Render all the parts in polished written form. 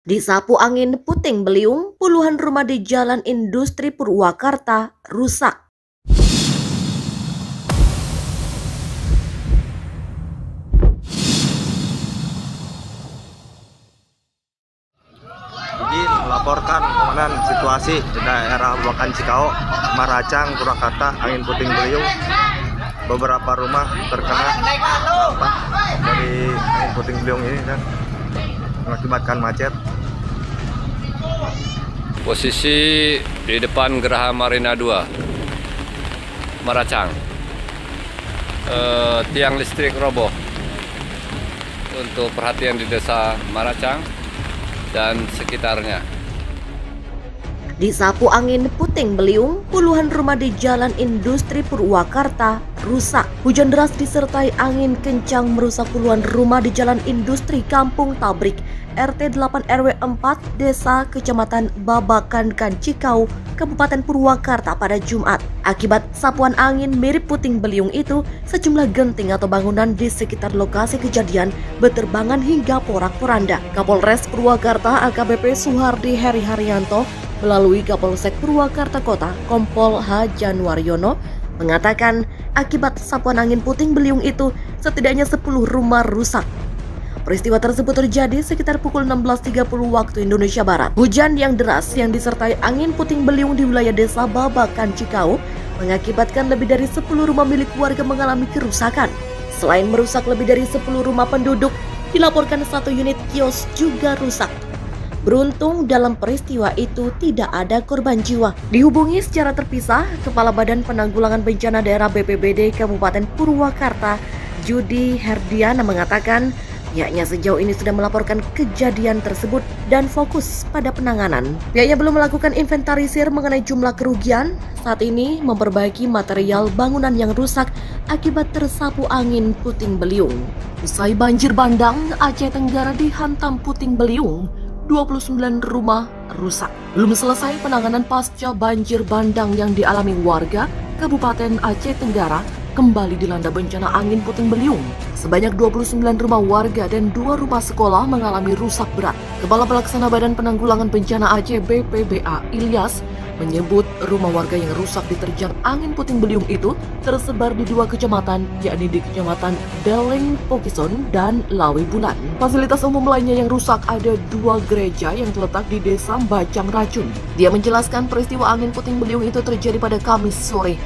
Disapu angin puting beliung, puluhan rumah di Jalan Industri Purwakarta rusak. Izin melaporkan komandan situasi di daerah Babakan Cikau, Maracang, Purwakarta, angin puting beliung. Beberapa rumah terkena dampak dari angin puting beliung ini dan mengakibatkan macet. Posisi di depan Geraha Marina 2, Maracang. Tiang listrik roboh. Untuk perhatian di desa Maracang dan sekitarnya. Disapu angin puting beliung, puluhan rumah di Jalan Industri Purwakarta rusak. Hujan deras disertai angin kencang merusak puluhan rumah di Jalan Industri Kampung Tabrik, RT 8 RW 4, Desa Kecamatan Babakan Cikau, Kabupaten Purwakarta pada Jumat. Akibat sapuan angin mirip puting beliung itu, sejumlah genting atau bangunan di sekitar lokasi kejadian berterbangan hingga porak-poranda. Kapolres Purwakarta AKBP Suhardi Heri Haryanto melalui Kapolsek Purwakarta Kota Kompol H. Januaryono mengatakan akibat sapuan angin puting beliung itu setidaknya 10 rumah rusak. Peristiwa tersebut terjadi sekitar pukul 16.30 waktu Indonesia Barat. Hujan yang deras yang disertai angin puting beliung di wilayah desa Babakan Cikau mengakibatkan lebih dari 10 rumah milik warga mengalami kerusakan. Selain merusak lebih dari 10 rumah penduduk, dilaporkan 1 unit kios juga rusak. Beruntung dalam peristiwa itu tidak ada korban jiwa. Dihubungi secara terpisah, Kepala Badan Penanggulangan Bencana Daerah BPBD Kabupaten Purwakarta, Judi Herdiana mengatakan pihaknya sejauh ini sudah melaporkan kejadian tersebut dan fokus pada penanganan. Pihaknya belum melakukan inventarisir mengenai jumlah kerugian, saat ini memperbaiki material bangunan yang rusak akibat tersapu angin puting beliung. Usai banjir bandang, Aceh Tenggara dihantam puting beliung. 29 rumah rusak. Belum selesai penanganan pasca banjir bandang yang dialami warga, Kabupaten Aceh Tenggara kembali dilanda bencana angin puting beliung. Sebanyak 29 rumah warga dan 2 rumah sekolah mengalami rusak berat. Kepala Pelaksana Badan Penanggulangan Bencana Aceh BPBA Ilyas menyebut rumah warga yang rusak diterjang angin puting beliung itu tersebar di 2 kecamatan, yakni di Kecamatan Deleng Pokison dan Lawi Bulan. Fasilitas umum lainnya yang rusak ada 2 gereja yang terletak di Desa Bacang Racun. Dia menjelaskan peristiwa angin puting beliung itu terjadi pada Kamis sore.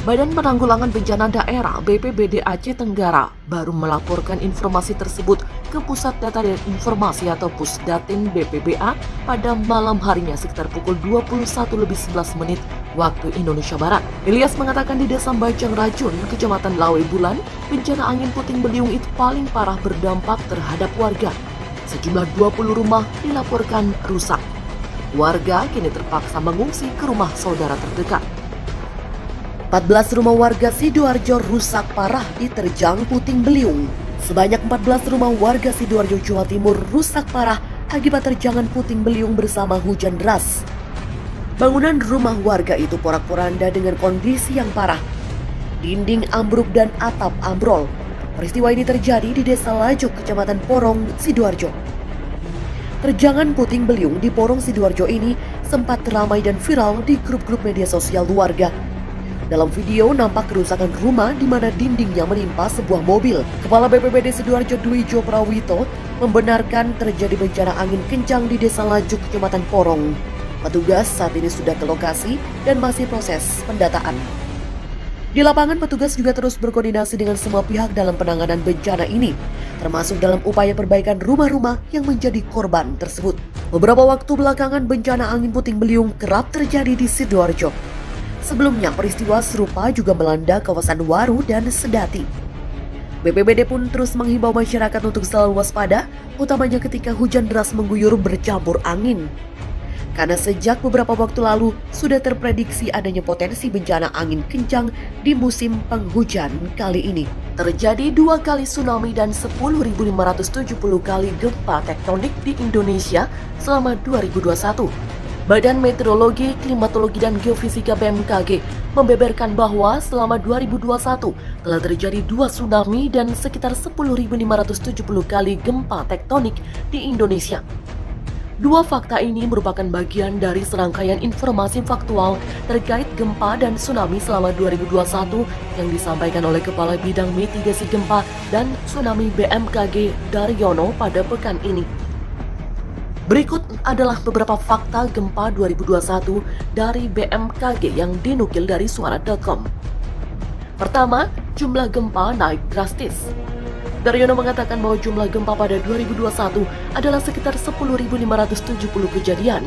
Badan Penanggulangan Bencana Daerah BPBD Aceh Tenggara baru melaporkan informasi tersebut ke Pusat Data dan Informasi atau Pusdatin BPBA pada malam harinya sekitar pukul 21:11 waktu Indonesia Barat. Ilyas mengatakan di Desa Bacang Racun, Kecamatan Lawe Bulan, bencana angin puting beliung itu paling parah berdampak terhadap warga. Sejumlah 20 rumah dilaporkan rusak. Warga kini terpaksa mengungsi ke rumah saudara terdekat. 14 rumah warga Sidoarjo rusak parah diterjang puting beliung. Sebanyak 14 rumah warga Sidoarjo, Jawa Timur rusak parah akibat terjangan puting beliung bersama hujan deras. Bangunan rumah warga itu porak-poranda dengan kondisi yang parah. Dinding ambruk dan atap ambrol. Peristiwa ini terjadi di Desa Lajuk, Kecamatan Porong, Sidoarjo. Terjangan puting beliung di Porong Sidoarjo ini sempat ramai dan viral di grup-grup media sosial warga. Dalam video nampak kerusakan rumah di mana dindingnya menimpa sebuah mobil. Kepala BPBD Sidoarjo Dwijo Prawito membenarkan terjadi bencana angin kencang di Desa Lajuk, Kecamatan Porong. Petugas saat ini sudah ke lokasi dan masih proses pendataan. Di lapangan, petugas juga terus berkoordinasi dengan semua pihak dalam penanganan bencana ini, termasuk dalam upaya perbaikan rumah-rumah yang menjadi korban tersebut. Beberapa waktu belakangan bencana angin puting beliung kerap terjadi di Sidoarjo. Sebelumnya peristiwa serupa juga melanda kawasan Waru dan Sedati. BPBD pun terus menghimbau masyarakat untuk selalu waspada, utamanya ketika hujan deras mengguyur bercampur angin. Karena sejak beberapa waktu lalu sudah terprediksi adanya potensi bencana angin kencang di musim penghujan kali ini. Terjadi 2 kali tsunami dan 10.570 kali gempa tektonik di Indonesia selama 2021. Badan Meteorologi, Klimatologi, dan Geofisika BMKG membeberkan bahwa selama 2021 telah terjadi 2 tsunami dan sekitar 10.570 kali gempa tektonik di Indonesia. Dua fakta ini merupakan bagian dari serangkaian informasi faktual terkait gempa dan tsunami selama 2021 yang disampaikan oleh Kepala Bidang Mitigasi Gempa dan Tsunami BMKG Daryono pada pekan ini. Berikut adalah beberapa fakta gempa 2021 dari BMKG yang dinukil dari suara.com. Pertama, jumlah gempa naik drastis. Daryono mengatakan bahwa jumlah gempa pada 2021 adalah sekitar 10.570 kejadian.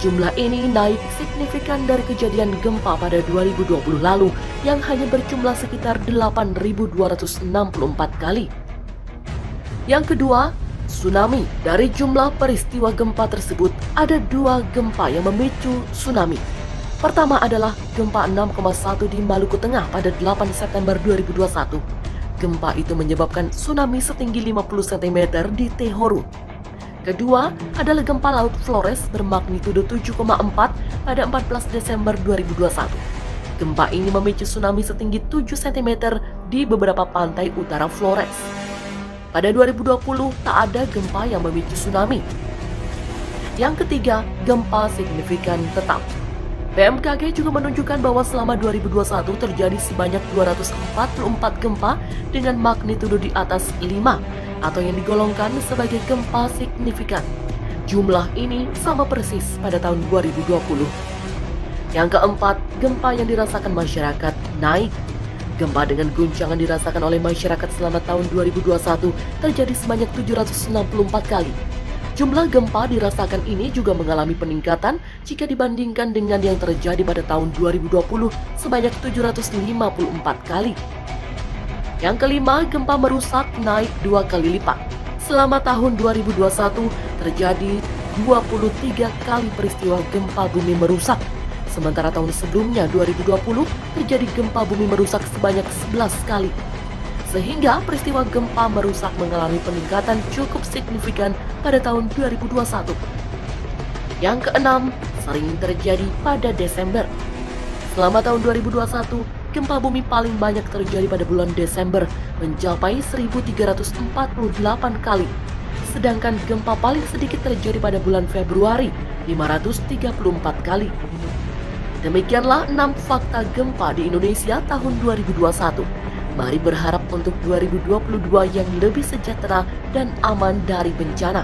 Jumlah ini naik signifikan dari kejadian gempa pada 2020 lalu yang hanya berjumlah sekitar 8.264 kali. Yang kedua, tsunami. Dari jumlah peristiwa gempa tersebut, ada dua gempa yang memicu tsunami. Pertama adalah gempa 6,1 di Maluku Tengah pada 8 September 2021. Gempa itu menyebabkan tsunami setinggi 50 cm di Tehoru. Kedua adalah gempa Laut Flores bermagnitudo 7,4 pada 14 Desember 2021. Gempa ini memicu tsunami setinggi 7 cm di beberapa pantai utara Flores. Pada 2020 tak ada gempa yang memicu tsunami. Yang ketiga, gempa signifikan tetap. BMKG juga menunjukkan bahwa selama 2021 terjadi sebanyak 244 gempa dengan magnitudo di atas 5 atau yang digolongkan sebagai gempa signifikan. Jumlah ini sama persis pada tahun 2020. Yang keempat, gempa yang dirasakan masyarakat naik. Gempa dengan guncangan dirasakan oleh masyarakat selama tahun 2021 terjadi sebanyak 764 kali. Jumlah gempa dirasakan ini juga mengalami peningkatan jika dibandingkan dengan yang terjadi pada tahun 2020 sebanyak 754 kali. Yang kelima, gempa merusak naik 2 kali lipat. Selama tahun 2021 terjadi 23 kali peristiwa gempa bumi merusak. Sementara tahun sebelumnya 2020 terjadi gempa bumi merusak sebanyak 11 kali. Sehingga peristiwa gempa merusak mengalami peningkatan cukup signifikan pada tahun 2021. Yang keenam, sering terjadi pada Desember. Selama tahun 2021, gempa bumi paling banyak terjadi pada bulan Desember mencapai 1.348 kali. Sedangkan gempa paling sedikit terjadi pada bulan Februari, 534 kali. Demikianlah 6 fakta gempa di Indonesia tahun 2021. Mari berharap untuk 2022 yang lebih sejahtera dan aman dari bencana.